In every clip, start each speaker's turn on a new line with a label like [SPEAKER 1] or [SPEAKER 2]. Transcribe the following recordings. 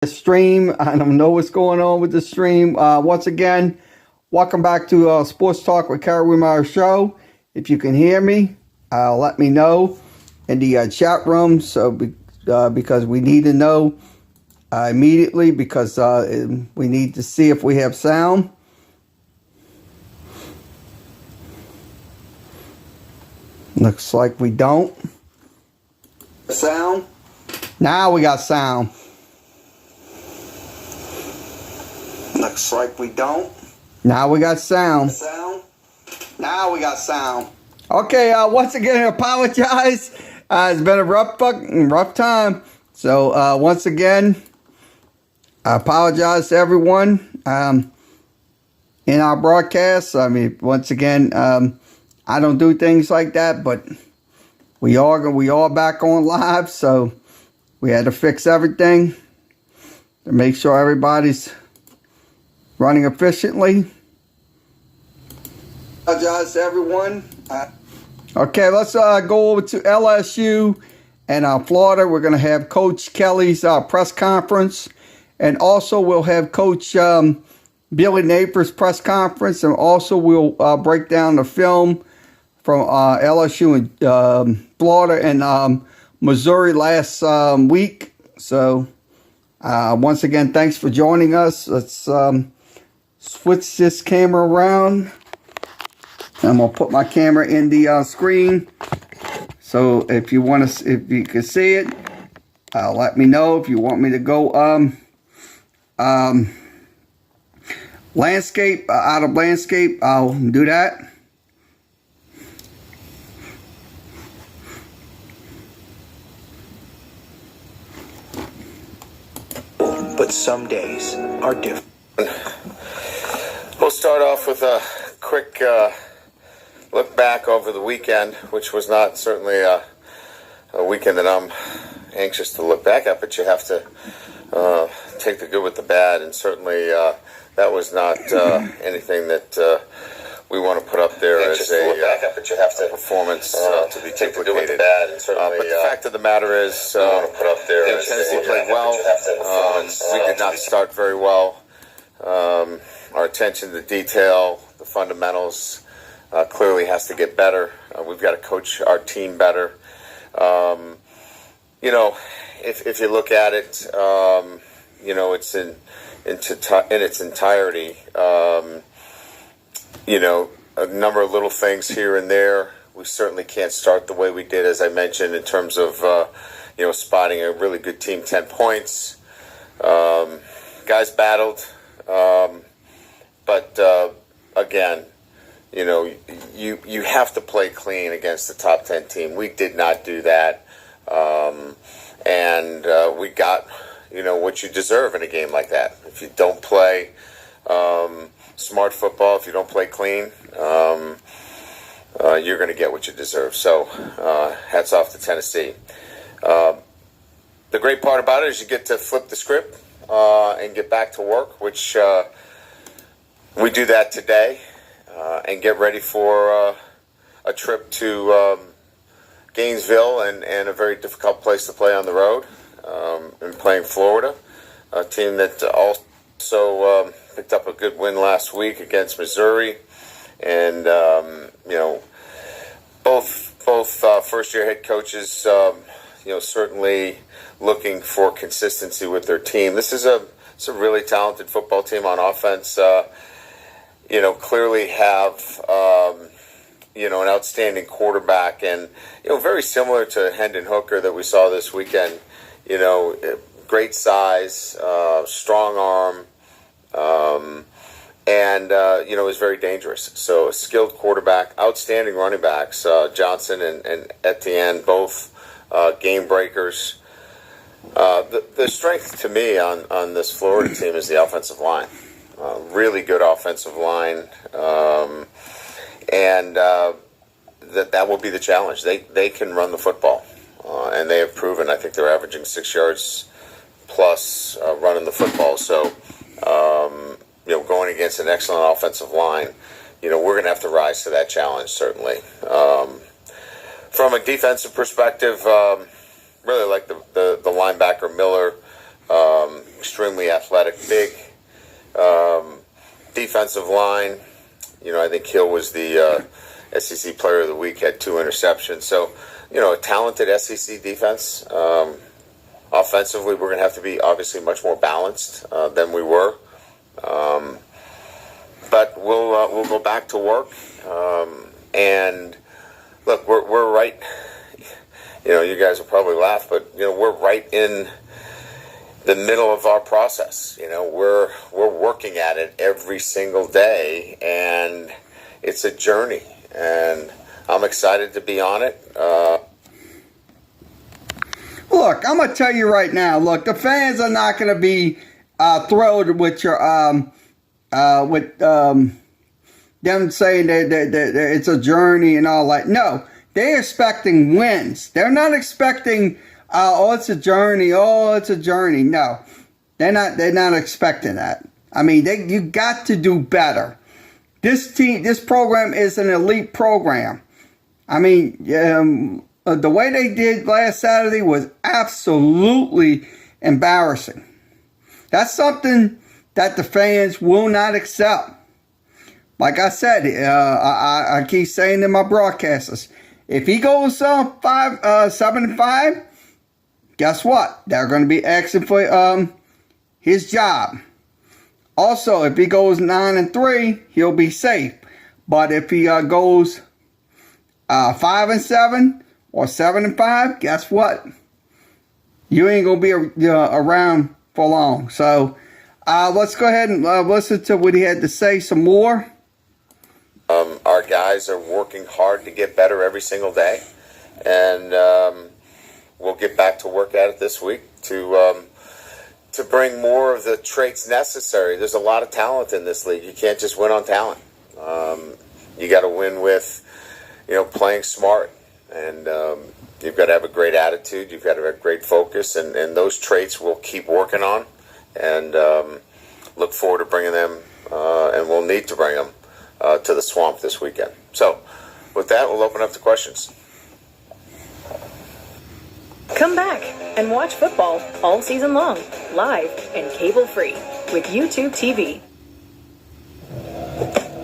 [SPEAKER 1] The stream. I don't know what's going on with the stream. Once again, welcome back to Sports Talk with Kerry Wehmeyer show. If you can hear me, let me know in the chat room. So because we need to know immediately, because we need to see if we have sound. Looks like we don't. Sound. Now we got sound. Looks like we don't. Now we got sound. Now we got sound. Okay, once again, I apologize. It's been a rough time. So, once again, I apologize to everyone in our broadcast. I mean, once again, I don't do things like that, but we are back on live, so we had to fix everything to make sure everybody's running efficiently. Apologize to everyone. Okay, let's go over to LSU and Florida. We're going to have Coach Kelly's press conference, and also we'll have Coach Billy Naper's press conference, and also we'll break down the film from LSU and Florida and Missouri last week. So once again, thanks for joining us. Let's switch this camera around. I'm gonna put my camera in the screen, so if you can see it, let me know. If you want me to go landscape, out of landscape, I'll do that.
[SPEAKER 2] But some days are different.
[SPEAKER 3] We'll start off with a quick look back over the weekend, which was not certainly a weekend that I'm anxious to look back at, but you have to take the good with the bad, and certainly that was not anything that we want to put up there as a performance to be duplicated. But the fact of the matter is, Tennessee played well. We did not start very well. Our attention to detail, the fundamentals, clearly has to get better. We've got to coach our team better. If you look at it, it's in its entirety. A number of little things here and there. We certainly can't start the way we did, as I mentioned, in terms of spotting a really good team, 10 points. Guys battled, but again, you have to play clean against the top 10 team. We did not do that, and we got what you deserve in a game like that. If you don't play smart football, if you don't play clean, you're going to get what you deserve. So hats off to Tennessee. The great part about it is you get to flip the script and get back to work, which we do that today, and get ready for a trip to Gainesville and a very difficult place to play on the road, and playing Florida, a team that also picked up a good win last week against Missouri, and both first-year head coaches, certainly looking for consistency with their team. This is a really talented football team on offense. Clearly have an outstanding quarterback, and very similar to Hendon Hooker that we saw this weekend. Great size, strong arm. And is very dangerous. So a skilled quarterback, outstanding running backs, Johnson and Etienne, both game breakers. The strength to me on this Florida team is the offensive line. Really good offensive line, and that will be the challenge. They can run the football, and they have proven. I think they're averaging 6 yards plus running the football. So. Going against an excellent offensive line, we're going to have to rise to that challenge, certainly. From a defensive perspective, really like the linebacker Miller. extremely athletic, big defensive line. I think Hill was the SEC Player of the Week, had 2 interceptions. So, a talented SEC defense. Offensively, we're going to have to be obviously much more balanced than we were. But we'll go back to work. And look, we're right. You guys will probably laugh, but we're right in the middle of our process. We're working at it every single day, and it's a journey. And I'm excited to be on it.
[SPEAKER 1] Look, I'm gonna tell you right now. Look, the fans are not gonna be thrilled with your them saying that it's a journey and all that. No, they're expecting wins. They're not expecting, it's a journey. Oh, it's a journey. No, they're not. They're not expecting that. I mean, you got to do better. This program is an elite program. I mean, the way they did last Saturday was absolutely embarrassing. That's something that the fans will not accept. Like I said, I keep saying to my broadcasters, if he goes 7-5, guess what? They're going to be asking for his job. Also, if he goes 9-3, he'll be safe. But if he goes 5-7 or 7-5, guess what? You ain't gonna be around for long. So let's go ahead and listen to what he had to say some more.
[SPEAKER 3] Our guys are working hard to get better every single day, and we'll get back to work at it this week to bring more of the traits necessary. There's a lot of talent in this league. You can't just win on talent. You got to win with, playing smart, and you've got to have a great attitude. You've got to have great focus, and those traits we'll keep working on, and look forward to bringing them, and we'll need to bring them to the Swamp this weekend. So, with that, we'll open up to questions.
[SPEAKER 4] Come back and watch football all season long, live and cable-free with YouTube TV.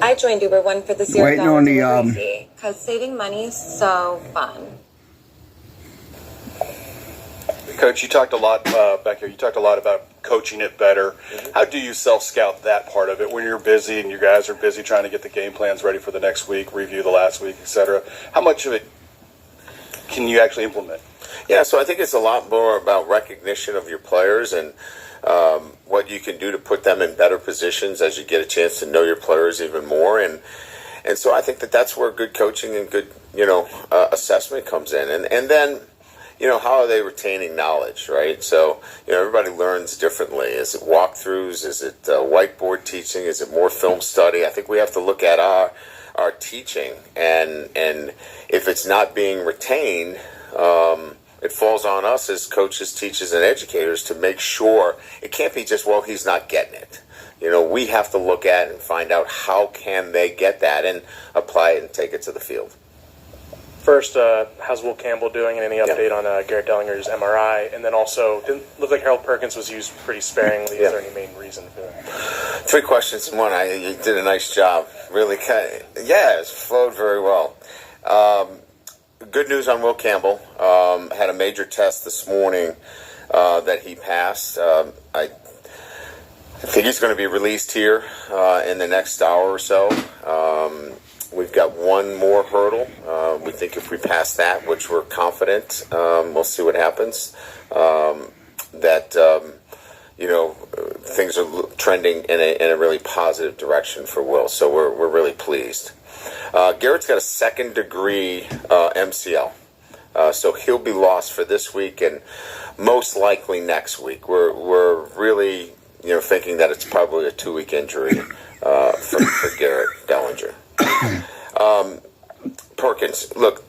[SPEAKER 5] I joined Uber One for the
[SPEAKER 1] Waiting on the
[SPEAKER 5] $0 because saving money is so fun.
[SPEAKER 6] Coach, you talked a lot back here. You talked a lot about coaching it better. Mm-hmm. How do you self-scout that part of it when you're busy and you guys are busy trying to get the game plans ready for the next week, review the last week, etc.? How much of it can you actually implement?
[SPEAKER 3] Yeah, so I think it's a lot more about recognition of your players and what you can do to put them in better positions as you get a chance to know your players even more. And so I think that's where good coaching and good, assessment comes in. And then, how are they retaining knowledge, right? So, everybody learns differently. Is it walkthroughs? Is it whiteboard teaching? Is it more film study? I think we have to look at our teaching. And if it's not being retained, it falls on us as coaches, teachers, and educators to make sure it can't be just, well, he's not getting it. We have to look at and find out how can they get that and apply it and take it to the field.
[SPEAKER 7] First, how's Will Campbell doing, and any update on Garrett Dellinger's MRI? And then also, didn't look like Harold Perkins was used pretty sparingly. Is there any main reason for that?
[SPEAKER 3] 3 questions in one. You did a nice job. Really, it flowed very well. Good news on Will Campbell. Had a major test this morning that he passed. I think he's going to be released here in the next hour or so. We've got one more hurdle. We think if we pass that, which we're confident, we'll see what happens, things are trending in a really positive direction for Will. So we're really pleased. Garrett's got a 2nd degree MCL. So he'll be lost for this week and most likely next week. We're really, thinking that it's probably a 2-week injury for Garrett Dellinger. Perkins, look,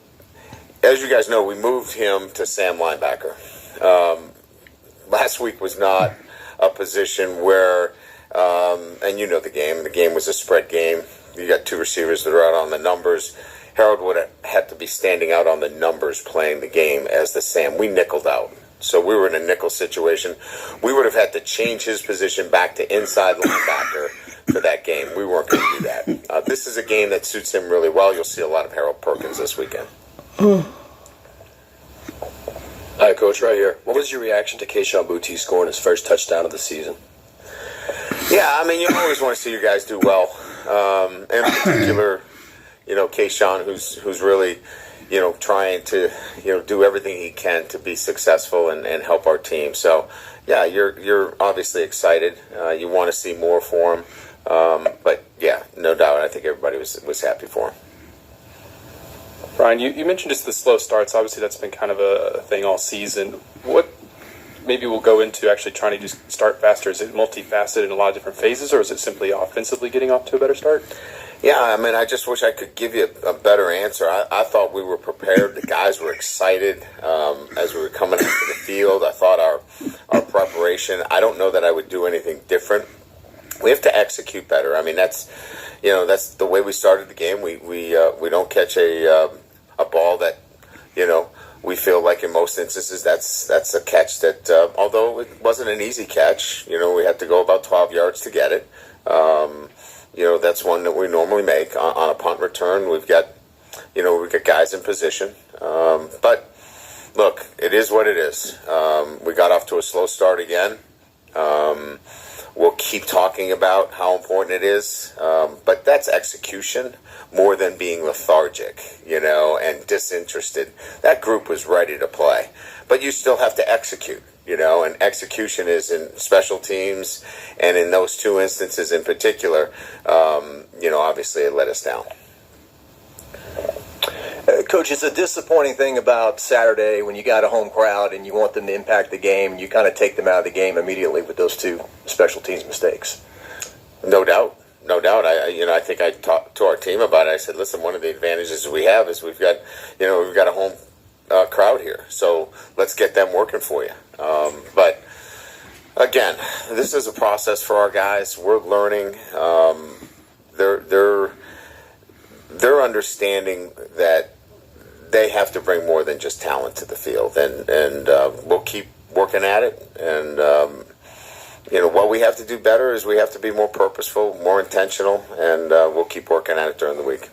[SPEAKER 3] as you guys know, we moved him to Sam linebacker. Last week was not a position where, and the game was a spread game. You got 2 receivers that are out on the numbers. Harold would have had to be standing out on the numbers playing the game as the Sam. We nickeled out. So we were in a nickel situation. We would have had to change his position back to inside linebacker for that game. We weren't going to do that. This is a game that suits him really well. You'll see a lot of Harold Perkins this weekend.
[SPEAKER 8] Hi, Coach, right here. What was your reaction to Keyshawn Boutte scoring his first touchdown of the season?
[SPEAKER 3] Yeah, I mean, you always want to see your guys do well. In particular, Keyshawn, who's really, trying to, do everything he can to be successful and help our team. So, yeah, you're obviously excited. You want to see more for him. But, yeah, no doubt, I think everybody was happy for him.
[SPEAKER 9] Brian, you mentioned just the slow starts. Obviously, that's been kind of a thing all season. What maybe we'll go into actually trying to just start faster? Is it multifaceted in a lot of different phases, or is it simply offensively getting off to a better start?
[SPEAKER 3] Yeah, I mean, I just wish I could give you a better answer. I thought we were prepared. The guys were excited as we were coming into the field. I thought our preparation, I don't know that I would do anything different. We have to execute better. I mean, that's the way we started the game. We don't catch a ball that, we feel like in most instances that's a catch that, although it wasn't an easy catch, we had to go about 12 yards to get it. That's one that we normally make on a punt return. We've got guys in position. But look, it is what it is. We got off to a slow start again. We'll keep talking about how important it is, but that's execution more than being lethargic, and disinterested. That group was ready to play, but you still have to execute, and execution is in special teams, and in those two instances in particular, obviously it let us down.
[SPEAKER 10] Coach, it's a disappointing thing about Saturday when you got a home crowd and you want them to impact the game, and you kind of take them out of the game immediately with those two special teams mistakes.
[SPEAKER 3] No doubt. I think I talked to our team about it. I said, listen, one of the advantages we have is we've got a home crowd here, so let's get them working for you. But again, this is a process for our guys. We're learning. They're understanding that they have to bring more than just talent to the field, and we'll keep working at it. And what we have to do better is we have to be more purposeful, more intentional, and we'll keep working at it during the week.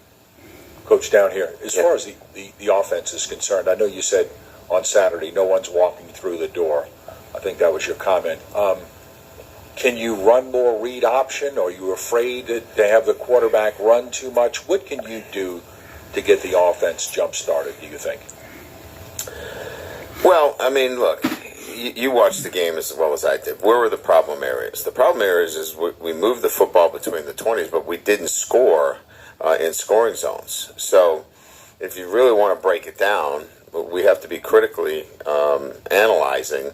[SPEAKER 11] Coach, down here, as far as the offense is concerned, I know you said on Saturday no one's walking through the door. I think that was your comment. Can you run more read option? Or are you afraid to have the quarterback run too much? What can you do to get the offense jump-started, do you think?
[SPEAKER 3] Well, I mean, look, you watched the game as well as I did. Where were the problem areas? The problem areas is we moved the football between the 20s, but we didn't score in scoring zones. So if you really want to break it down, we have to be critically analyzing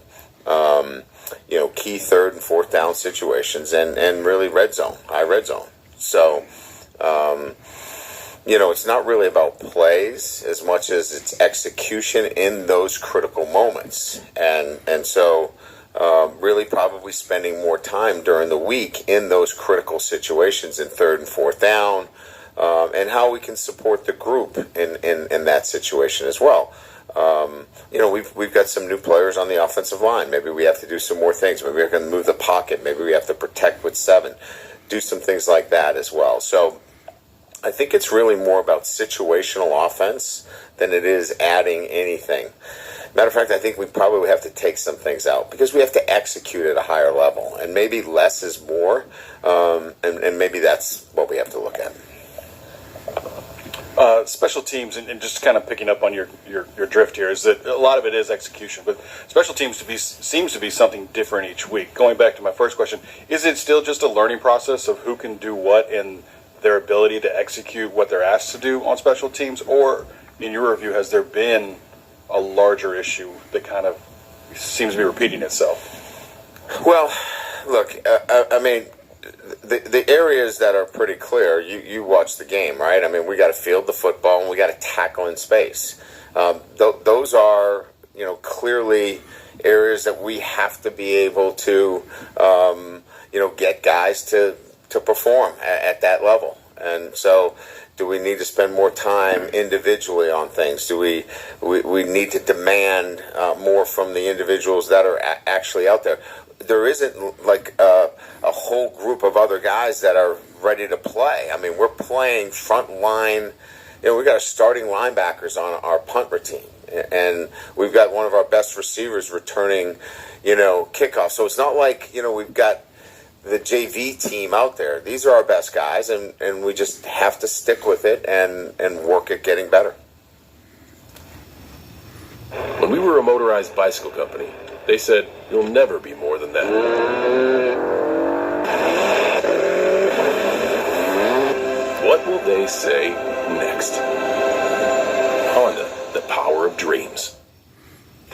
[SPEAKER 3] key third and fourth down situations and really high red zone. So, it's not really about plays as much as it's execution in those critical moments. And so really probably spending more time during the week in those critical situations in third and fourth down, and how we can support the group in that situation as well. We've got some new players on the offensive line. Maybe we have to do some more things. Maybe we can move the pocket. Maybe we have to protect with 7. Do some things like that as well. So I think it's really more about situational offense than it is adding anything. Matter of fact, I think we probably have to take some things out because we have to execute at a higher level. And maybe less is more, and maybe that's what we have to look at.
[SPEAKER 6] Special teams, and just kind of picking up on your drift here, is that a lot of it is execution, but special teams seems to be something different each week. Going back to my first question, is it still just a learning process of who can do what and their ability to execute what they're asked to do on special teams, or in your review, has there been a larger issue that kind of seems to be repeating itself?
[SPEAKER 3] Well, look, I mean, the areas that are pretty clear, you watch the game, right? I mean, we got to field the football and we got to tackle in space. Those are, clearly areas that we have to be able to, get guys to perform at that level. And so Do we need to spend more time individually on things? Do we need to demand more from the individuals that are actually out there? There isn't like a whole group of other guys that are ready to play. I mean, we're playing front line. We got our starting linebackers on our punt routine, and we've got one of our best receivers returning, kickoff. So it's not like, we've got the JV team out there. These are our best guys, and we just have to stick with it and work at getting better.
[SPEAKER 8] When we were a motorized bicycle company, they said, you'll never be more than that. What will they say next? Honda, the power of dreams.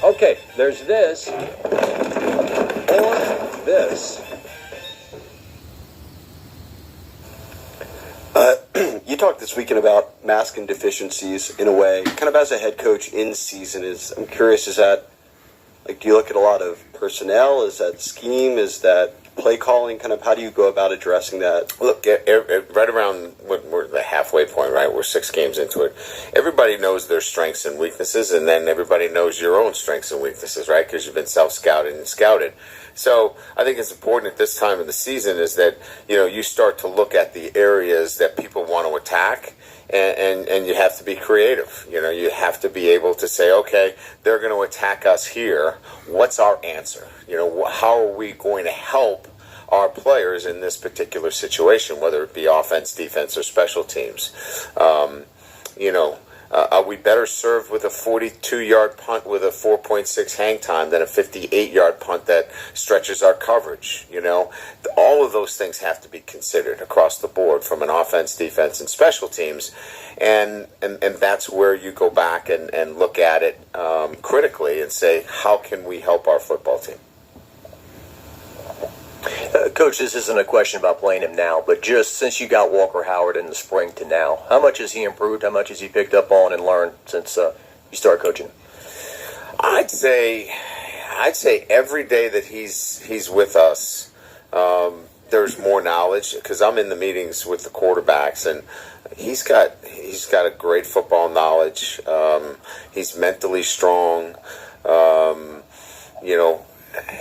[SPEAKER 12] Okay, there's this, or this.
[SPEAKER 13] You talked this weekend about masking deficiencies in a way, kind of as a head coach in season. I'm curious, is that, like, do you look at a lot of personnel? Is that scheme? Is that play calling? Kind of how do you go about addressing that?
[SPEAKER 3] Look, right around when we're the halfway point, right? We're 6 games into it. Everybody knows their strengths and weaknesses, and then everybody knows your own strengths and weaknesses, right? Because you've been self-scouted and scouted. So I think it's important at this time of the season is that, you start to look at the areas that people want to attack, and you have to be creative. You have to be able to say, okay, they're going to attack us here. What's our answer? How are we going to help our players in this particular situation, whether it be offense, defense, or special teams? Are we better served with a 42-yard punt with a 4.6 hang time than a 58-yard punt that stretches our coverage? All of those things have to be considered across the board from an offense, defense, and special teams, and that's where you go back and look at it critically and say, how can we help our football team?
[SPEAKER 10] Coach, this isn't a question about playing him now, but just since you got Walker Howard in the spring to now, how much has he improved? How much has he picked up on and learned since you started coaching?
[SPEAKER 3] I'd say every day that he's with us, there's more knowledge, because I'm in the meetings with the quarterbacks, and he's got a great football knowledge. He's mentally strong.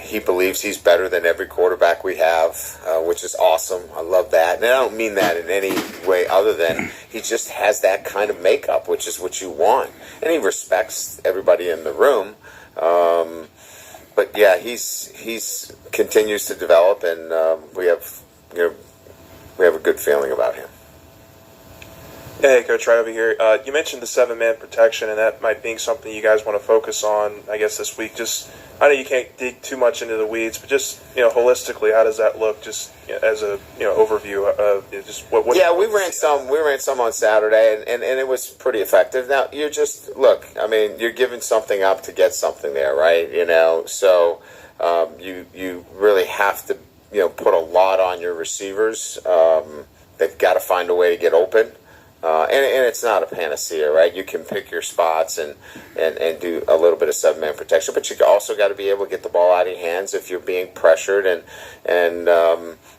[SPEAKER 3] He believes he's better than every quarterback we have, which is awesome. I love that. And I don't mean that in any way other than he just has that kind of makeup, which is what you want. And he respects everybody in the room. But yeah, he's continues to develop, and we have a good feeling about him.
[SPEAKER 14] Hey, Coach, right over here. You mentioned the 7-man protection, and that might be something you guys want to focus on, I guess, this week. Just, I know you can't dig too much into the weeds, but just, holistically, how does that look? Just as a, overview of just what.
[SPEAKER 3] Yeah, we ran some on Saturday, and it was pretty effective. Now you're you're giving something up to get something there, right? So you really have to put a lot on your receivers. They've got to find a way to get open. And it's not a panacea, right? You can pick your spots and do a little bit of 7-man protection, but you also got to be able to get the ball out of your hands if you're being pressured, and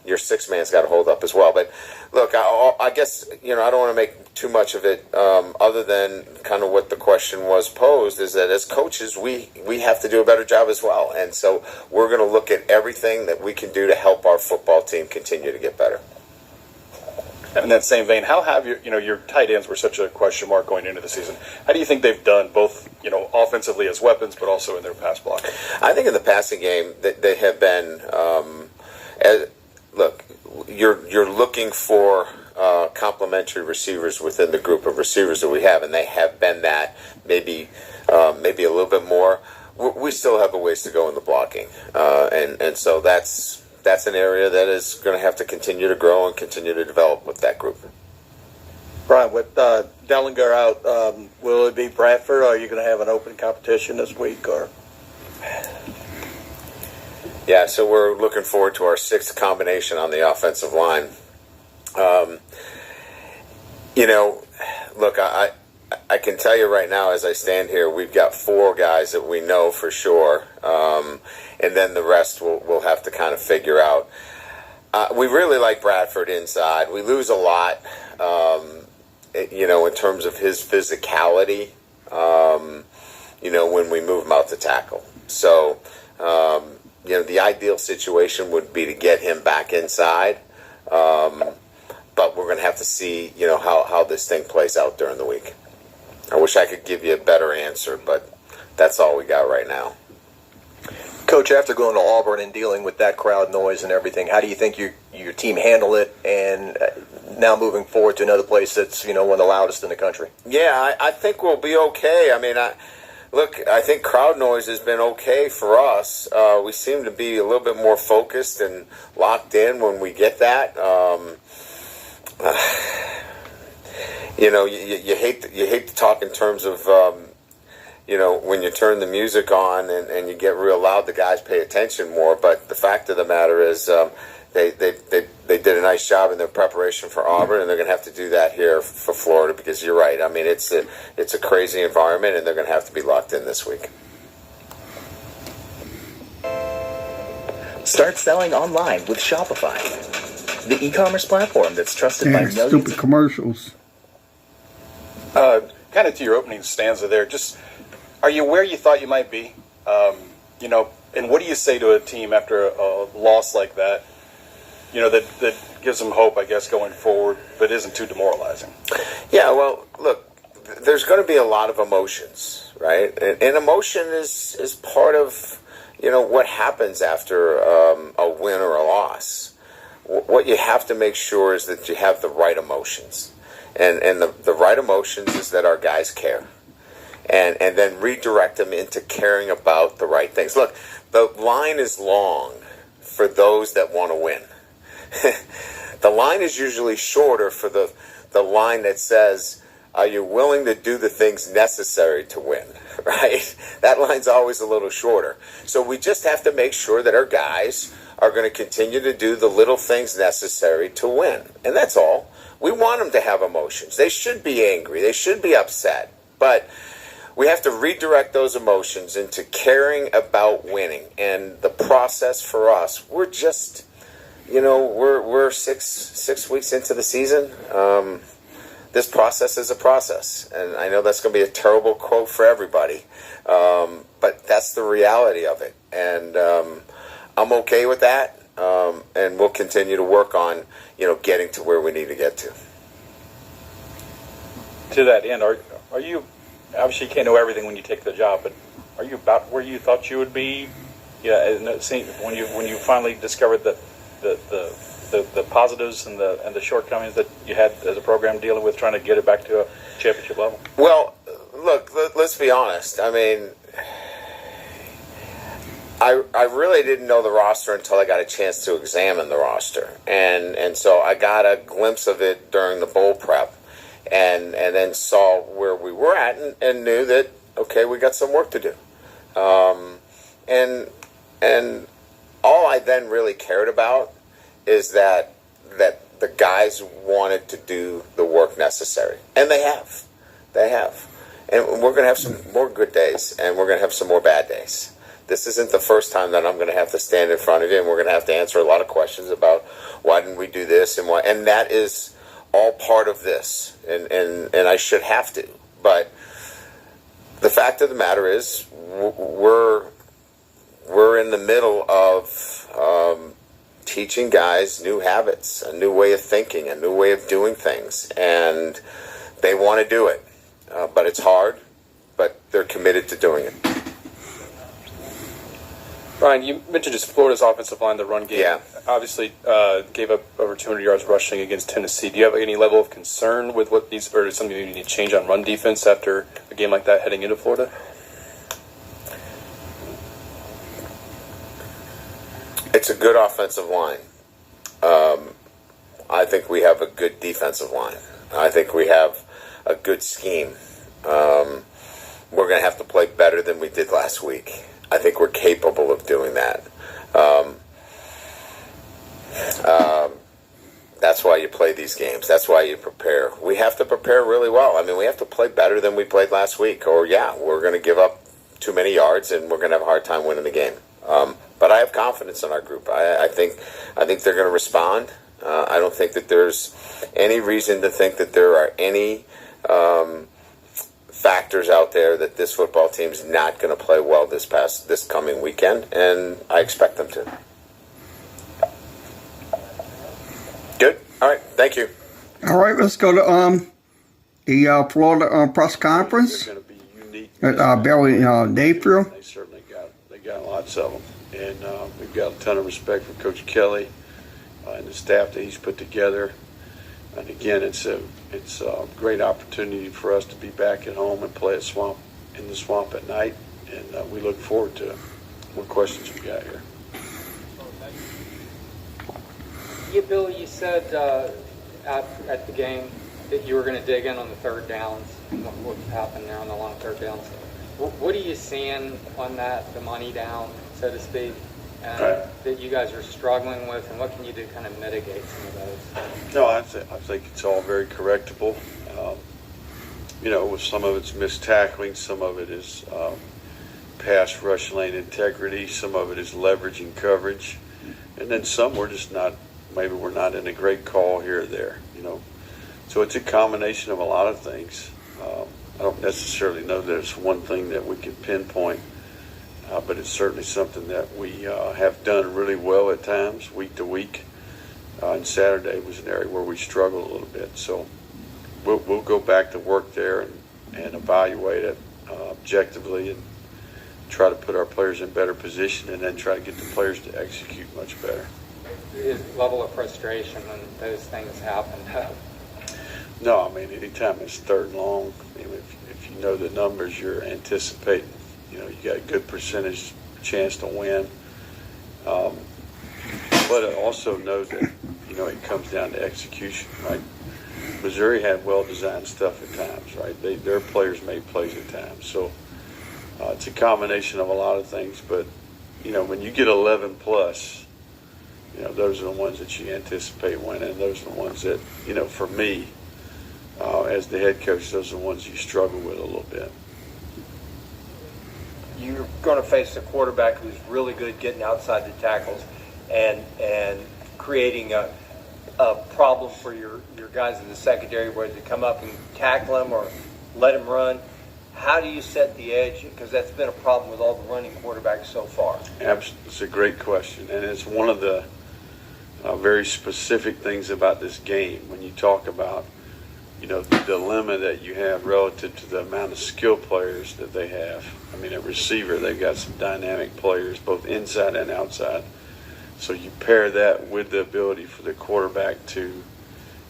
[SPEAKER 3] your 6-man's got to hold up as well. But look, I guess I don't want to make too much of it other than kind of what the question was posed, is that as coaches we have to do a better job as well, and so we're going to look at everything that we can do to help our football team continue to get better.
[SPEAKER 6] In that same vein, how have your tight ends were such a question mark going into the season? How do you think they've done, both offensively as weapons, but also in their pass block?
[SPEAKER 3] I think in the passing game that they have been. Look, you're looking for complementary receivers within the group of receivers that we have, and they have been that. Maybe a little bit more. We still have a ways to go in the blocking, and so that's an area that is going to have to continue to grow and continue to develop with that group.
[SPEAKER 12] Brian, with Dellinger out, will it be Bradford, or are you going to have an open competition this week? Or
[SPEAKER 3] Yeah, so we're looking forward to our 6th combination on the offensive line. Look, I can tell you right now, as I stand here, we've got 4 guys that we know for sure, and then the rest we'll have to kind of figure out. We really like Bradford inside. We lose a lot. in terms of his physicality, when we move him out to tackle. So, the ideal situation would be to get him back inside. But we're going to have to see, how this thing plays out during the week. I wish I could give you a better answer, but that's all we got right now.
[SPEAKER 10] Coach, after going to Auburn and dealing with that crowd noise and everything, how do you think your team handled it, and now moving forward to another place that's one of the loudest in the country?
[SPEAKER 3] Yeah, I think we'll be okay. I mean, I think crowd noise has been okay for us. We seem to be a little bit more focused and locked in when we get that. You hate to talk in terms of when you turn the music on and you get real loud, the guys pay attention more. But the fact of the matter is, they did a nice job in their preparation for Auburn, and they're going to have to do that here for Florida, because you're right. I mean, it's a crazy environment, and they're going to have to be locked in this week.
[SPEAKER 15] Start selling online with Shopify, the e-commerce platform that's trusted by millions.
[SPEAKER 1] Stupid commercials.
[SPEAKER 6] Kind of to your opening stanza there, just are you where you thought you might be? And what do you say to a team after a loss like that? That gives them hope, I guess, going forward, but isn't too demoralizing.
[SPEAKER 3] Yeah, well, look, there's going to be a lot of emotions, right? And emotion is part of, what happens after a win or a loss. What you have to make sure is that you have the right emotions. And the right emotions is that our guys care. And then redirect them into caring about the right things. Look, the line is long for those that want to win. The line is usually shorter for the line that says, are you willing to do the things necessary to win, right? That line's always a little shorter. So we just have to make sure that our guys are going to continue to do the little things necessary to win. And that's all. We want them to have emotions. They should be angry. They should be upset. But we have to redirect those emotions into caring about winning. And the process for us, we're just, we're six weeks into the season. This process is a process. And I know that's going to be a terrible quote for everybody. But that's the reality of it. And I'm okay with that. And we'll continue to work on, getting to where we need to get to.
[SPEAKER 16] To that end, are you, obviously you can't know everything when you take the job, but are you about where you thought you would be? When you finally discovered the positives and the shortcomings that you had as a program dealing with trying to get it back to a championship level?
[SPEAKER 3] Well, look, let's be honest. I mean, I really didn't know the roster until I got a chance to examine the roster. And so I got a glimpse of it during the bowl prep and then saw where we were at and knew that, okay, we got some work to do. And all I then really cared about is that the guys wanted to do the work necessary. And they have. They have. And we're going to have some more good days, and we're going to have some more bad days. This isn't the first time that I'm going to have to stand in front of you, and we're going to have to answer a lot of questions about why didn't we do this and why. And that is all part of this, and I should have to. But the fact of the matter is, we're in the middle of teaching guys new habits, a new way of thinking, a new way of doing things, and they want to do it. But it's hard, but they're committed to doing it.
[SPEAKER 9] Ryan, you mentioned just Florida's offensive line, the run game.
[SPEAKER 3] Yeah.
[SPEAKER 9] Obviously, gave up over 200 yards rushing against Tennessee. Do you have any level of concern with what these, or something you need to change on run defense after a game like that heading into Florida?
[SPEAKER 3] It's a good offensive line. I think we have a good defensive line. I think we have a good scheme. We're going to have to play better than we did last week. I think we're capable of doing that. That's why you play these games. That's why you prepare. We have to prepare really well. I mean, we have to play better than we played last week, or we're going to give up too many yards and we're going to have a hard time winning the game. But I have confidence in our group. I think they're going to respond. I don't think that there's any reason to think that there are any factors out there that this football team is not going to play well this coming weekend, and I expect them to. Good. All right. Thank you.
[SPEAKER 1] All right. Let's go to the Florida press conference at Barry Dayfield.
[SPEAKER 17] They certainly got lots of them, and we've got a ton of respect for Coach Kelly and the staff that he's put together. And again, it's a great opportunity for us to be back at home and play in the swamp at night, and we look forward to it. What questions we got here?
[SPEAKER 18] Yeah, Bill, you said at the game that you were going to dig in on the third downs and what happened there on the long third downs. What are you seeing on that, the money down, so to speak, that you guys are struggling with, and what can you do to kind of mitigate some of those?
[SPEAKER 17] No, I think it's all very correctable. With some of it's missed tackling, some of it is pass rush lane integrity, some of it is leveraging coverage, and then some we're just not. Maybe we're not in a great call here or there. So it's a combination of a lot of things. I don't necessarily know that it's one thing that we can pinpoint, but it's certainly something that we have done really well at times, week to week. And Saturday was an area where we struggled a little bit. So we'll go back to work there and evaluate it objectively and try to put our players in better position and then try to get the players to execute much better.
[SPEAKER 18] His level of frustration when those things happen?
[SPEAKER 17] No, anytime it's third and long, if you know the numbers you're anticipating, you got a good percentage chance to win. But I also know that, it comes down to execution, right? Missouri had well-designed stuff at times, right? Their players made plays at times. So it's a combination of a lot of things. But, when you get 11 plus, those are the ones that you anticipate winning. Those are the ones that, for me, as the head coach, those are the ones you struggle with a little bit.
[SPEAKER 19] You're going to face a quarterback who's really good getting outside the tackles and creating a problem for your guys in the secondary where they come up and tackle him or let him run. How do you set the edge? Because that's been a problem with all the running quarterbacks so far.
[SPEAKER 17] It's a great question, and it's one of the very specific things about this game. When you talk about, the dilemma that you have relative to the amount of skill players that they have. At receiver, they've got some dynamic players, both inside and outside. So you pair that with the ability for the quarterback to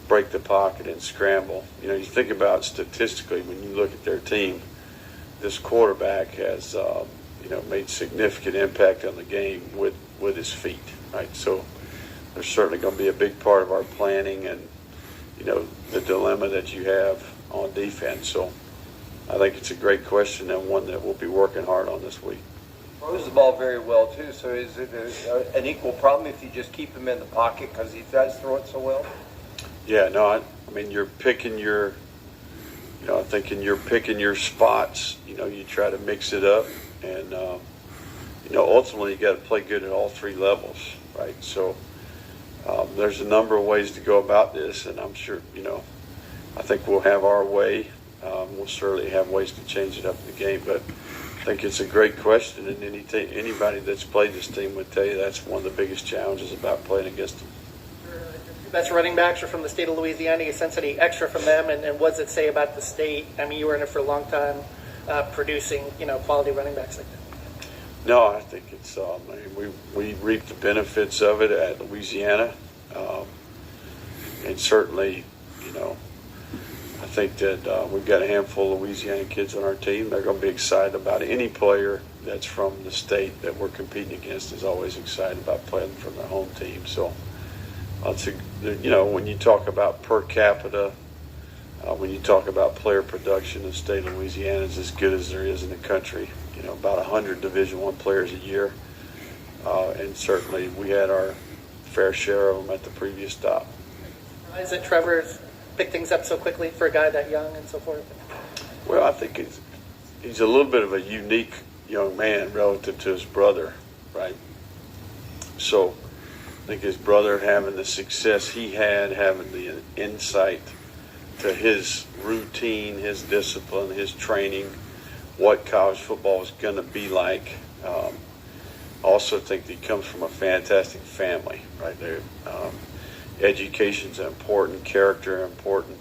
[SPEAKER 17] break the pocket and scramble. You think about statistically when you look at their team, this quarterback has, made significant impact on the game with his feet, right? So there's certainly going to be a big part of our planning and, the dilemma that you have on defense. So I think it's a great question and one that we'll be working hard on this week.
[SPEAKER 19] Throws the ball very well, too. So is it an equal problem if you just keep him in the pocket because he does throw it so well?
[SPEAKER 17] Yeah, no, you're picking your, you're picking your spots. You try to mix it up. And, ultimately you got to play good at all three levels, right? So there's a number of ways to go about this, and I'm sure, I think we'll have our way. We'll certainly have ways to change it up in the game, but I think it's a great question, and anybody that's played this team would tell you that's one of the biggest challenges about playing against them.
[SPEAKER 20] Best running backs are from the state of Louisiana. You sense any extra from them, and what does it say about the state? You were in it for a long time, producing quality running backs like that.
[SPEAKER 17] No, I think it's we reap the benefits of it at Louisiana, and certainly, I think that we've got a handful of Louisiana kids on our team. They're going to be excited about it. Any player that's from the state that we're competing against is always excited about playing from their home team. So, when you talk about per capita, when you talk about player production, the state of Louisiana is as good as there is in the country. About 100 Division I players a year, and certainly we had our fair share of them at the previous stop.
[SPEAKER 20] Is it Trevor's pick things up so quickly for a guy that young and so forth?
[SPEAKER 17] Well, I think he's a little bit of a unique young man relative to his brother, right? So, think his brother having the success he had, having the insight to his routine, his discipline, his training, what college football is going to be like. Also think that he comes from a fantastic family, right there. Education's important, character important,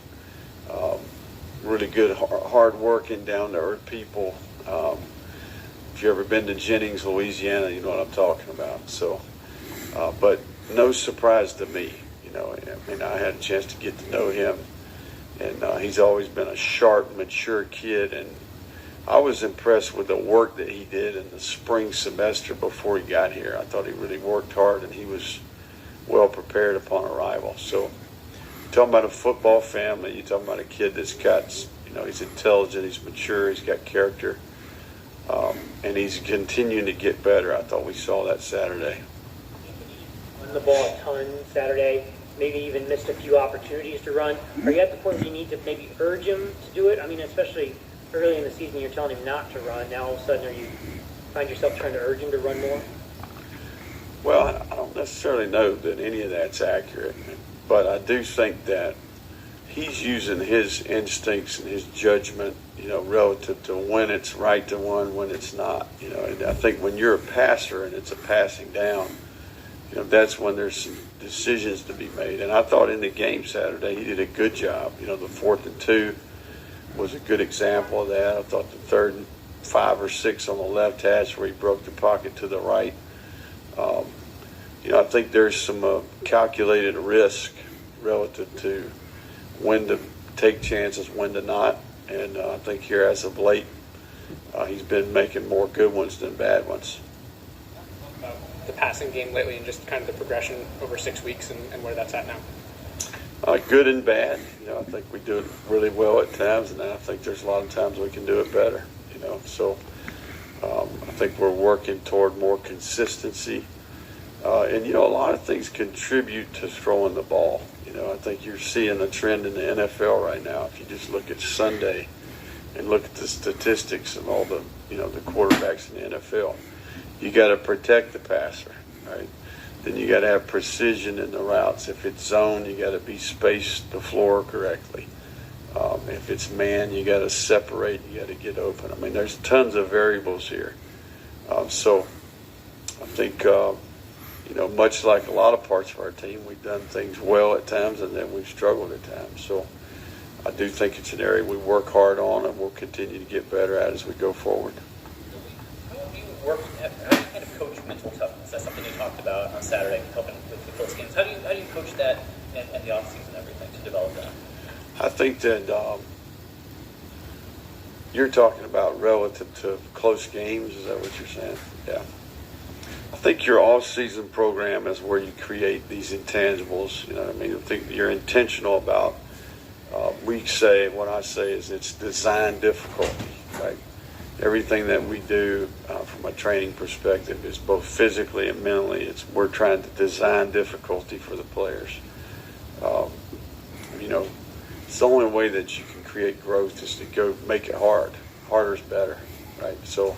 [SPEAKER 17] really good, hard-working, down-to-earth people. If you've ever been to Jennings, Louisiana, you know what I'm talking about. So, but no surprise to me. You know, I mean, I had a chance to get to know him, and he's always been a sharp, mature kid, and I was impressed with the work that he did in the spring semester before he got here. I thought he really worked hard, and he was well prepared upon arrival. So, you're talking about a football family, you're talking about a kid that's got, you know, he's intelligent, he's mature, he's got character, and he's continuing to get better. I thought we saw that Saturday.
[SPEAKER 21] Run the ball a ton Saturday, maybe even missed a few opportunities to run. Are you at the point where you need to maybe urge him to do it? I mean, especially early in the season, you're telling him not to run. Now all of a sudden, are you find yourself trying to urge him to run more?
[SPEAKER 17] Well, I don't necessarily know that any of that's accurate, but I do think that he's using his instincts and his judgment, you know, relative to when it's right to run, when it's not. You know, and I think when you're a passer and it's a passing down, you know, that's when there's some decisions to be made. And I thought in the game Saturday he did a good job. You know, the 4th and 2 was a good example of that. I thought the 3rd and 5 or 6 on the left hash where he broke the pocket to the right. You know, I think there's some calculated risk relative to when to take chances, when to not. And I think here as of late, he's been making more good ones than bad ones.
[SPEAKER 7] The passing game lately and just kind of the progression over 6 weeks and where that's at now?
[SPEAKER 17] Good and bad. You know, I think we do it really well at times, and I think there's a lot of times we can do it better. You know, so I think we're working toward more consistency. And, you know, a lot of things contribute to throwing the ball. You know, I think you're seeing a trend in the NFL right now. If you just look at Sunday and look at the statistics of all the, you know, the quarterbacks in the NFL, you got to protect the passer, right? Then you got to have precision in the routes. If it's zone, you got to be spaced the floor correctly. If it's man, you got to separate. You got to get open. I mean, there's tons of variables here. So I think, you know, much like a lot of parts of our team, we've done things well at times, and then we've struggled at times. So I do think it's an area we work hard on, and we'll continue to get better at as we go forward.
[SPEAKER 15] How do you kind of coach mental toughness? That's something you talked about on Saturday, helping with the close games. How do you coach that and the offseason and everything to develop that?
[SPEAKER 17] I think that you're talking about relative to close games. Is that what you're saying? Yeah. I think your off-season program is where you create these intangibles. You know what I mean? I think you're intentional about, what I say is it's design difficulty, right? Everything that we do from a training perspective is both physically and mentally. We're trying to design difficulty for the players. You know, it's the only way that you can create growth is to go make it hard. Harder is better, right? So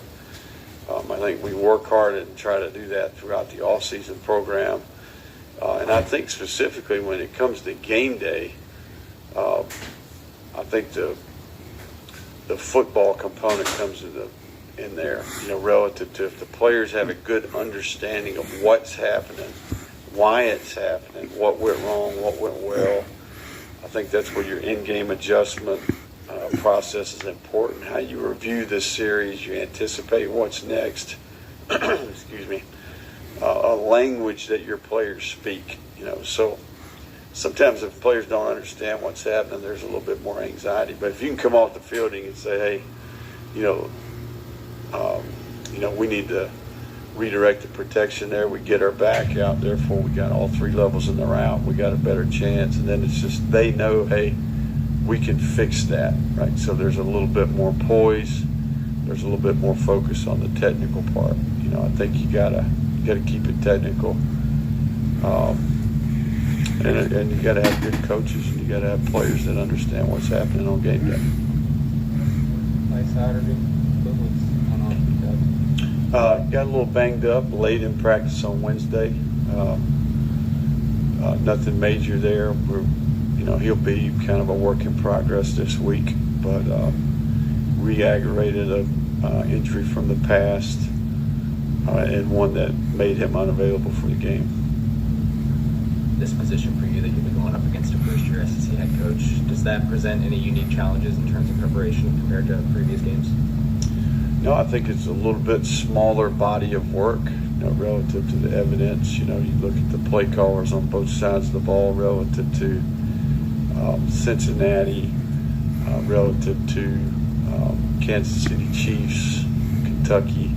[SPEAKER 17] I think we work hard and try to do that throughout the off-season program. And I think specifically when it comes to game day, I think the football component comes in there, you know, relative to if the players have a good understanding of what's happening, why it's happening, what went wrong, what went well. I think that's where your in-game adjustment process is important. How you review this series, you anticipate what's next. Excuse me. A language that your players speak. You know, so sometimes if players don't understand what's happening, there's a little bit more anxiety. But if you can come off the field and you can say, hey, you know, we need to redirect the protection there. We get our back out. Therefore, we got all 3 levels in the route. We got a better chance. And then it's just they know, hey, we can fix that, right? So there's a little bit more poise. There's a little bit more focus on the technical part. You know, I think you gotta keep it technical. And you gotta have good coaches, and you gotta have players that understand what's happening on game day.
[SPEAKER 18] By Saturday, what was going on with that?
[SPEAKER 17] Got a little banged up late in practice on Wednesday. nothing major there. He'll be kind of a work in progress this week, but re-aggravated an injury from the past and one that made him unavailable for the game.
[SPEAKER 15] This position for you that you'll be going up against a first-year SEC head coach, does that present any unique challenges in terms of preparation compared to previous games?
[SPEAKER 17] No, I think it's a little bit smaller body of work, relative to the evidence. You look at the play callers on both sides of the ball relative to Cincinnati, relative to Kansas City Chiefs, Kentucky,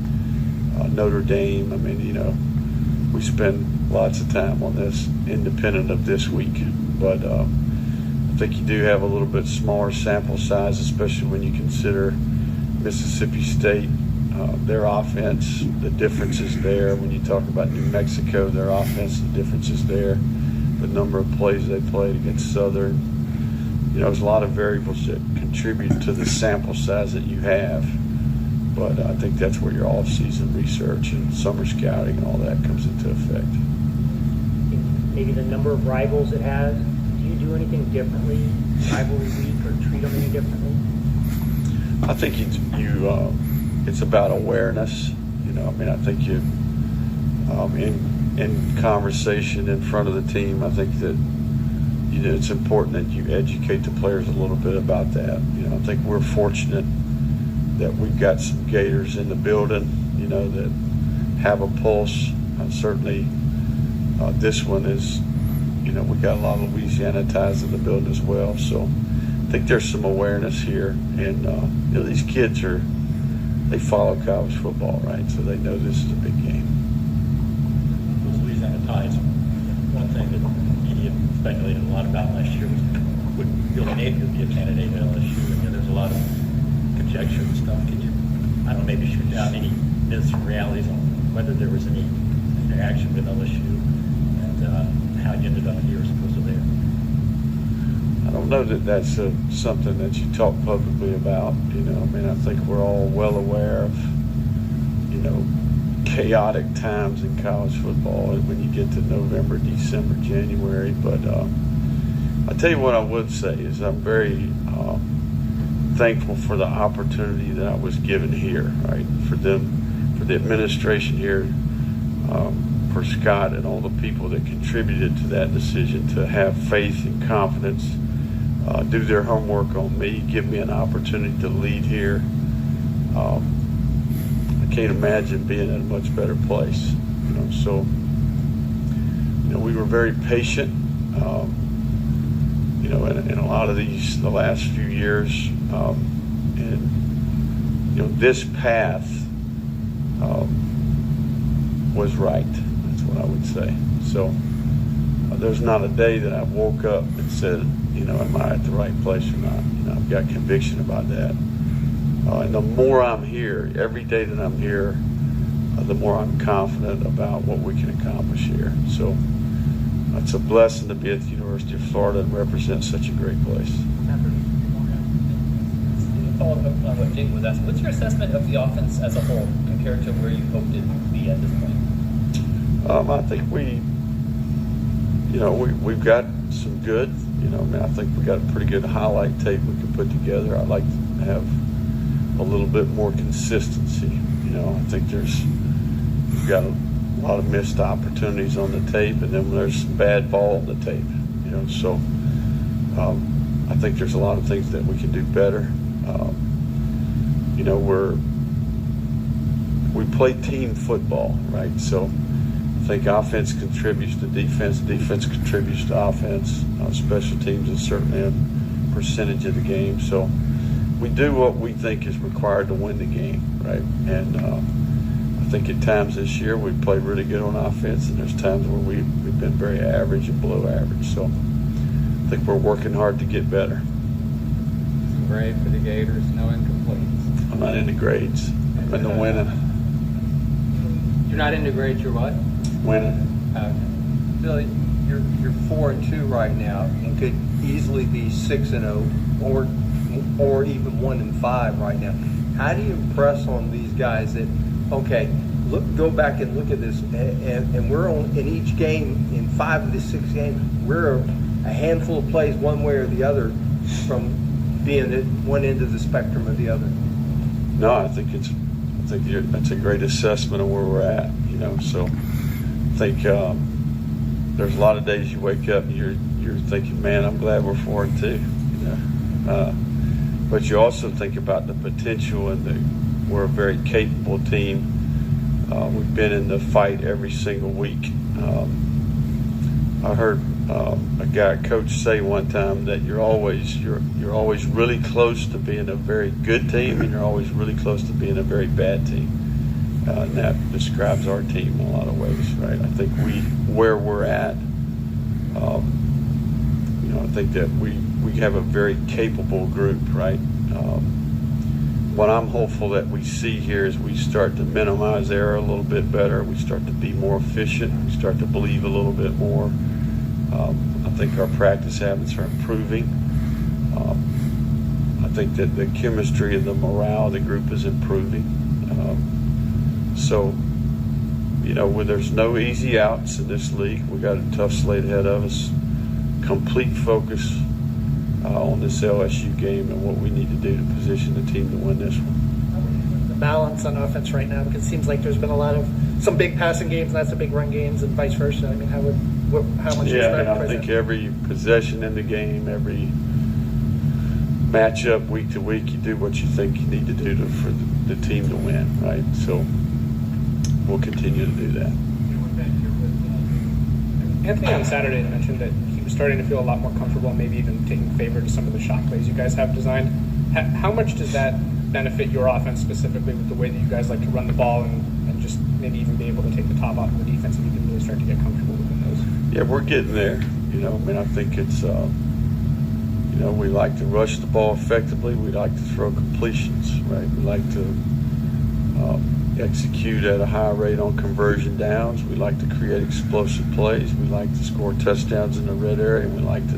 [SPEAKER 17] Notre Dame. I mean, we spend lots of time on this independent of this week. But I think you do have a little bit smaller sample size, especially when you consider Mississippi State, their offense, the differences there. When you talk about New Mexico, their offense, the differences there. The number of plays they played against Southern. There's a lot of variables that contribute to the sample size that you have. But I think that's where your off-season research and summer scouting and all that comes into effect.
[SPEAKER 21] Maybe the number of rivals it has. Do you do anything differently, rivalry week, or treat them any differently?
[SPEAKER 17] I think it's about awareness. I think you, in conversation in front of the team, I think that it's important that you educate the players a little bit about that. I think we're fortunate that we've got some Gators in the building, that have a pulse. Certainly, this one is, we got a lot of Louisiana ties in the building as well. So I think there's some awareness here, and these kids they follow college football, right? So they know this is a big game.
[SPEAKER 2] Those Louisiana ties. One thing that media speculated a lot about last year was would Billy Napier be a candidate at LSU? And there's a lot of conjecture and stuff. Can you, I don't know, maybe shoot down any myths and realities on whether there was any interaction with LSU and how you ended up here as opposed to there?
[SPEAKER 17] I don't know that that's something that you talk publicly about. I think we're all well aware of, chaotic times in college football when you get to November, December, January. But I tell you what I would say is I'm very thankful for the opportunity that I was given here, right? For the administration here, for Scott and all the people that contributed to that decision to have faith and confidence, do their homework on me, give me an opportunity to lead here. I can't imagine being in a much better place. So we were very patient. In a lot of the last few years, and this path was right. That's what I would say. So there's not a day that I woke up and said, am I at the right place or not? I've got conviction about that. And the more I'm here, every day that I'm here, the more I'm confident about what we can accomplish here. So it's a blessing to be at the University of Florida and represent such a great place.
[SPEAKER 15] Follow up on what Jake was asking. What's your assessment of the offense as a whole compared to where you hoped it would be at this point?
[SPEAKER 17] I think we've got some good. I think we got a pretty good highlight tape we can put together. I'd like to have a little bit more consistency. I think we've got a lot of missed opportunities on the tape, and then there's some bad ball on the tape. So I think there's a lot of things that we can do better. We play team football, right? So I think offense contributes to defense contributes to offense. Special teams is certainly a percentage of the game. So we do what we think is required to win the game, right? And I think at times this year we played really good on offense, and there's times where we've been very average and below average. So I think we're working hard to get better.
[SPEAKER 18] Grade for the Gators, no incompletes.
[SPEAKER 17] I'm not into grades. I'm into winning.
[SPEAKER 18] You're not into grades, you're what?
[SPEAKER 17] Winning.
[SPEAKER 19] Billy, you're 4-2 right now, and could easily be 6-0, or even 1-5 right now. How do you impress on these guys that, okay, go back and look at this, and we're in each game in
[SPEAKER 12] 5 of the 6 games, we're a handful of plays one way or the other from being at one end of the spectrum or the other.
[SPEAKER 17] No, I think that's a great assessment of where we're at. You know, so I think there's a lot of days you wake up and you're thinking, man, I'm glad we're 4-2. You know, but you also think about the potential, and we're a very capable team. We've been in the fight every single week. I heard a coach say one time that you're always really close to being a very good team, and you're always really close to being a very bad team. And that describes our team in a lot of ways, right? I think where we're at, I think that we have a very capable group, right? What I'm hopeful that we see here is we start to minimize error a little bit better. We start to be more efficient. We start to believe a little bit more. I think our practice habits are improving. I think that the chemistry and the morale of the group is improving. So, you know, when there's no easy outs in this league, we got a tough slate ahead of us. Complete focus on this LSU game and what we need to do to position the team to win this one.
[SPEAKER 20] The balance on offense right now, because it seems like there's been some big passing games, and that's the big run games, and vice versa. I mean, how much?
[SPEAKER 17] Yeah, and I think every possession in the game, every matchup week to week, you do what you think you need to do for the team to win, right? So we'll continue to do that.
[SPEAKER 7] Anthony on Saturday mentioned that he was starting to feel a lot more comfortable, maybe even taking favor to some of the shot plays you guys have designed. How much does that benefit your offense specifically with the way that you guys like to run the ball and just maybe even be able to take the top off of the defense if you can really start to get comfortable within those?
[SPEAKER 17] Yeah, we're getting there. You know, I mean, I think it's, we like to rush the ball effectively. We like to throw completions, right? We like to execute at a high rate on conversion downs. We like to create explosive plays. We like to score touchdowns in the red area. We like to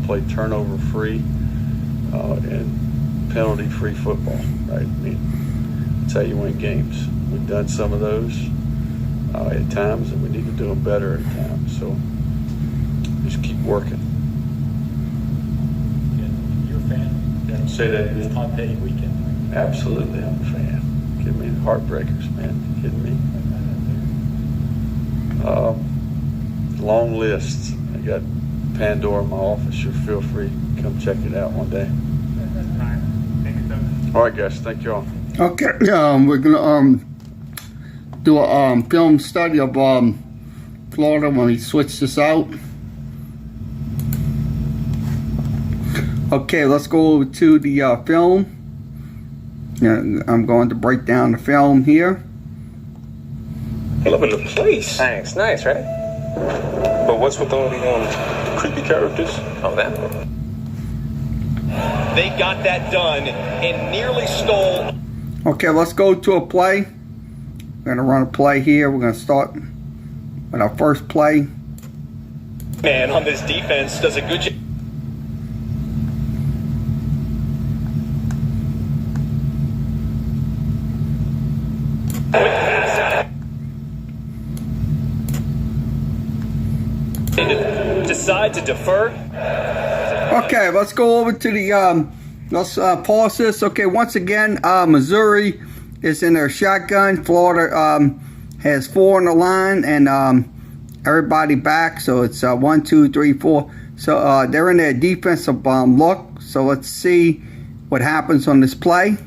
[SPEAKER 17] play turnover free and penalty free football, right? I mean, that's how you win games. We've done some of those at times, and we need to do them better at times. So just keep working.
[SPEAKER 2] You're a fan?
[SPEAKER 17] Say that again.
[SPEAKER 2] It's Tom Petty weekend.
[SPEAKER 17] Absolutely, I'm a fan. Kidding me? Heartbreakers, man. You kidding me? Long lists. I got Pandora in my office. Sure, feel free to come check it out one day. All right, guys. Thank you all.
[SPEAKER 1] Okay, we're gonna do a film study of Florida when we switch this out. Okay, let's go over to the film. I'm going to break down the film here.
[SPEAKER 8] Loving the place.
[SPEAKER 4] Thanks. Nice, right?
[SPEAKER 8] But what's with all the creepy characters?
[SPEAKER 4] Oh, that.
[SPEAKER 22] They got that done and nearly stole.
[SPEAKER 1] Okay, let's go to a play. We're going to run a play here. We're going to start with our first play.
[SPEAKER 22] Man on this defense does a good job. Decide to defer.
[SPEAKER 1] Okay, let's go over to the let's pause this. Okay, once again, Missouri is in their shotgun. Florida has 4 on the line, and everybody back, so it's 1, 2, 3, 4. So they're in their defensive look. So let's see what happens on this play.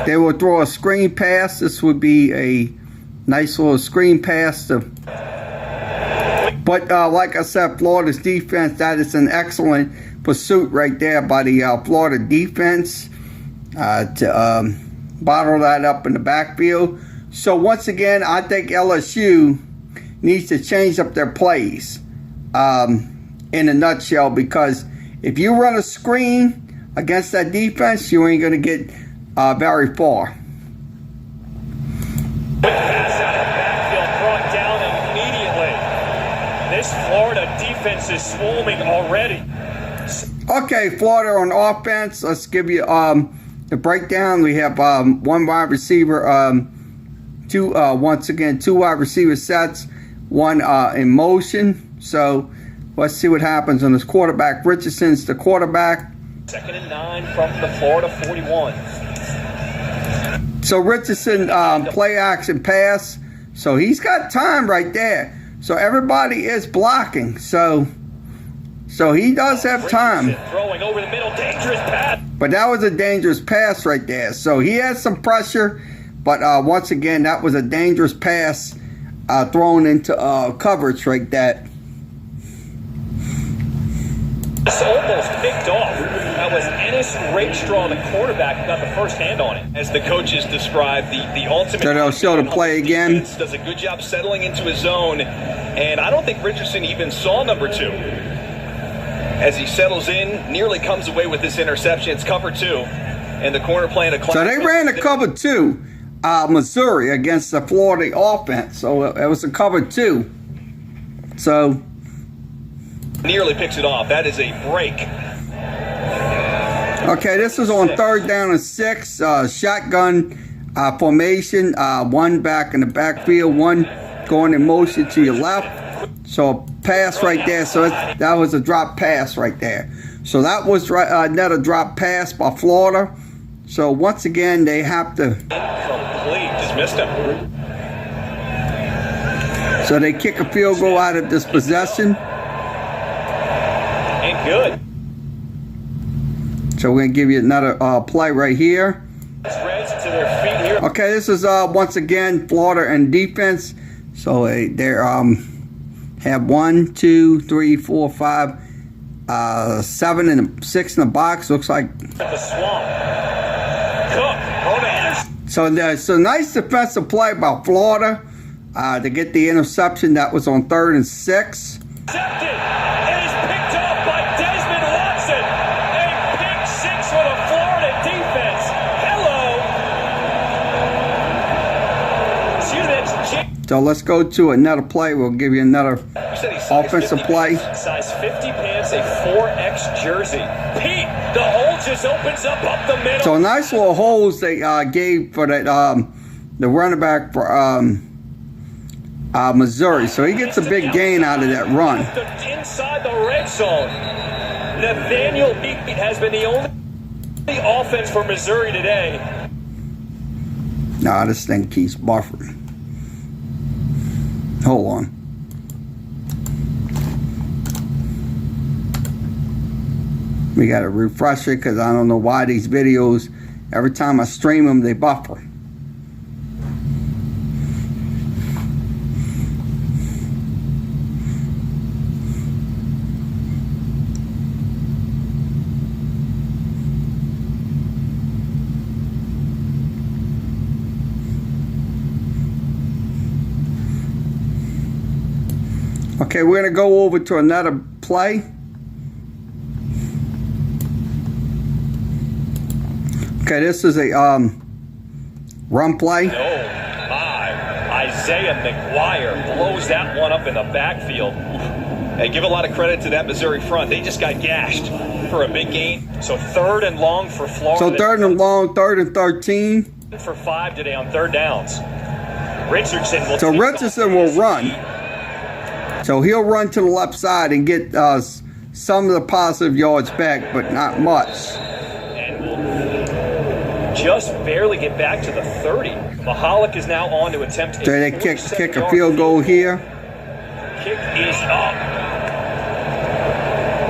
[SPEAKER 1] They will throw a screen pass. This would be a nice little screen pass to. But like I said, Florida's defense, that is an excellent pursuit right there by the Florida defense to bottle that up in the backfield. So once again, I think LSU needs to change up their plays in a nutshell, because if you run a screen against that defense, you ain't going to get very far.
[SPEAKER 22] Brought down immediately. This Florida defense is swarming already.
[SPEAKER 1] Okay, Florida on offense. Let's give you the breakdown. We have one wide receiver, two wide receiver sets. one in motion. So let's see what happens on this quarterback. Richardson's the quarterback.
[SPEAKER 22] 2nd and 9 from the Florida 41.
[SPEAKER 1] So Richardson play action pass. So he's got time right there. So everybody is blocking. So he does have time.
[SPEAKER 22] Throwing over the middle, dangerous pass.
[SPEAKER 1] But that was a dangerous pass right there. So he has some pressure. But once again, that was a dangerous pass thrown into coverage right there.
[SPEAKER 22] It's almost picked off. That was Ennis Rakestraw, the quarterback, who got the first hand on it. As the coaches described, the ultimate...
[SPEAKER 1] So they'll show the play again.
[SPEAKER 22] Does a good job settling into his zone. And I don't think Richardson even saw number 2. As he settles in, nearly comes away with this interception. It's cover 2. And the corner playing a...
[SPEAKER 1] So they ran a cover 2, Missouri, against the Florida offense. So it was a cover 2. So...
[SPEAKER 22] nearly picks it off. That is a break.
[SPEAKER 1] Okay, this is on 3rd down and 6. Shotgun formation. One back in the backfield. One going in motion to your left. So a pass right there. So that was a drop pass right there. So that was another drop pass by Florida. So once again, they have to...
[SPEAKER 22] Incomplete. Just missed him.
[SPEAKER 1] So they kick a field goal out of this possession.
[SPEAKER 22] Good.
[SPEAKER 1] So we're going to give you another play right here. Okay, this is once again Florida and defense. So they have 1, 2, 3, 4, 5, 7 and 6 in the box. Looks like.
[SPEAKER 22] The swamp.
[SPEAKER 1] So nice defensive play by Florida to get the interception. That was on 3rd and 6. So let's go to another play. We'll give you another offensive play.
[SPEAKER 22] Size 50 pants, a 4X jersey. Pete, the hole just opens up the middle.
[SPEAKER 1] So nice little holes they gave for that the running back for Missouri. So he gets a big gain out of that run.
[SPEAKER 22] Inside the red zone, Nathaniel Pete has been the only offense for Missouri today.
[SPEAKER 1] Nah, this thing keeps buffering. Hold on. We got to refresh it because I don't know why these videos, every time I stream them, they buffer. Okay, we're going to go over to another play. Okay, this is a run play.
[SPEAKER 22] Oh, my. Isaiah McGuire blows that one up in the backfield. Hey, give a lot of credit to that Missouri front. They just got gashed for a big gain. So 3rd and long for Florida.
[SPEAKER 1] So 3rd and long, 3rd and 13.
[SPEAKER 22] For 5 today on 3rd downs. Richardson will...
[SPEAKER 1] So Richardson will run. So he'll run to the left side and get some of the positive yards back, but not much.
[SPEAKER 22] And will just barely get back to the 30. Mahalik is now on to attempt a...
[SPEAKER 1] So they kick a field goal here.
[SPEAKER 22] Kick is up.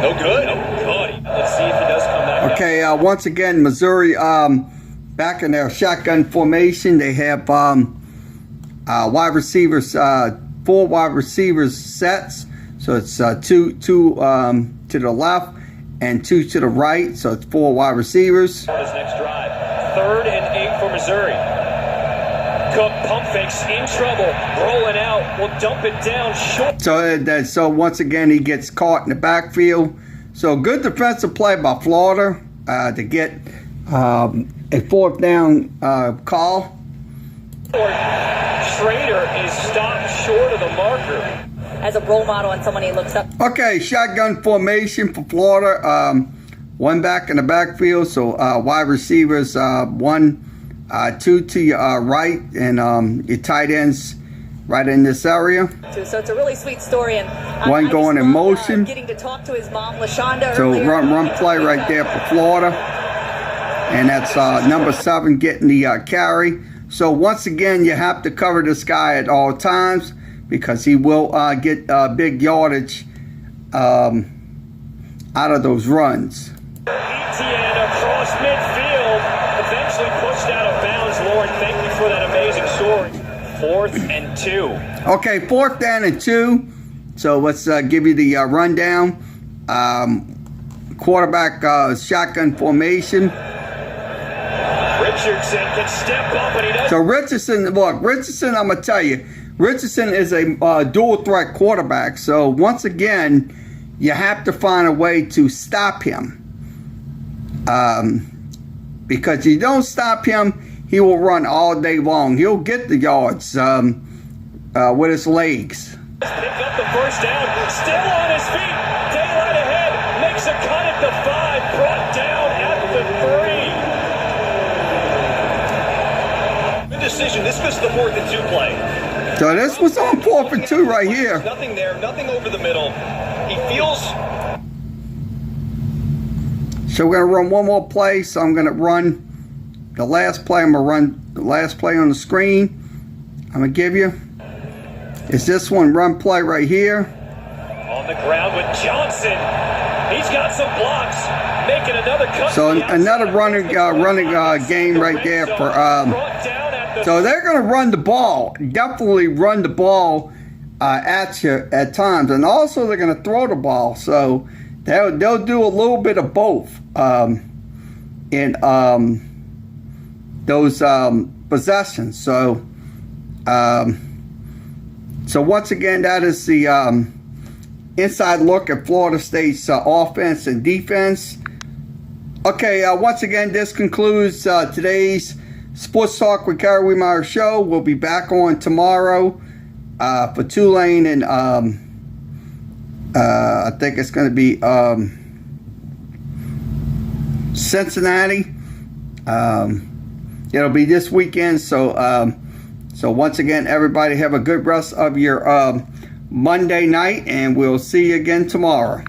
[SPEAKER 22] No good. No good. Let's see if he does come back.
[SPEAKER 1] Okay, once again, Missouri back in their shotgun formation. They have wide receivers... 4 wide receivers sets, so it's two to the left and 2 to the right, so it's 4 wide receivers.
[SPEAKER 22] His next drive, 3rd and 8 for Missouri. Cook pump fakes in trouble, rolling out, will dump it down short.
[SPEAKER 1] So once again he gets caught in the backfield. So good defensive play by Florida to get a 4th down call.
[SPEAKER 22] Schrader is stopped short of the marker.
[SPEAKER 4] As a role model and someone he looks up.
[SPEAKER 1] Okay, shotgun formation for Florida. 1 back in the backfield, so wide receivers 1, 2 to your right, and your tight ends right in this area.
[SPEAKER 4] So it's a really sweet story, and
[SPEAKER 1] One going in motion.
[SPEAKER 4] Getting to talk to his mom, LaShonda.
[SPEAKER 1] So
[SPEAKER 4] earlier.
[SPEAKER 1] run play right there for Florida. And that's number 7 getting the carry. So once again, you have to cover this guy at all times because he will get big yardage out of those runs.
[SPEAKER 22] Etienne across midfield, eventually pushed out of bounds. Lauren, thank you for that amazing story. 4th and 2.
[SPEAKER 1] Okay, 4th down and 2. So let's give you the rundown. Quarterback shotgun formation.
[SPEAKER 22] Richardson can step up, and he does.
[SPEAKER 1] So Richardson, look, Richardson, I'm going to tell you, Richardson is a dual threat quarterback. So once again, you have to find a way to stop him. Because you don't stop him, he will run all day long. He'll get the yards with his legs.
[SPEAKER 22] Pick up the first down, still on his feet, daylight ahead, makes a cut at the 5, brought down at the 3. Good decision. This was the 4th and 2 play.
[SPEAKER 1] So this was on 4th and 2 right here.
[SPEAKER 22] Nothing there, nothing over the middle. He feels.
[SPEAKER 1] So we're going to run one more play. So I'm going to run the last play. I'm going to run the last play on the screen. I'm going to give you. Is this one run play right here?
[SPEAKER 22] On the ground with Johnson. He's got some blocks. Making another cut.
[SPEAKER 1] So another running game right there for. So they're going to run the ball. Definitely run the ball at you at times, and also they're going to throw the ball. So they'll do a little bit of both in those possessions. So once again, that is the inside look at Florida State's offense and defense. Okay, once again, this concludes today's Sports Talk with Kerry Wehmeyer show. We'll be back on tomorrow for Tulane and I think it's going to be Cincinnati. It'll be this weekend. So once again, everybody have a good rest of your Monday night, and we'll see you again tomorrow.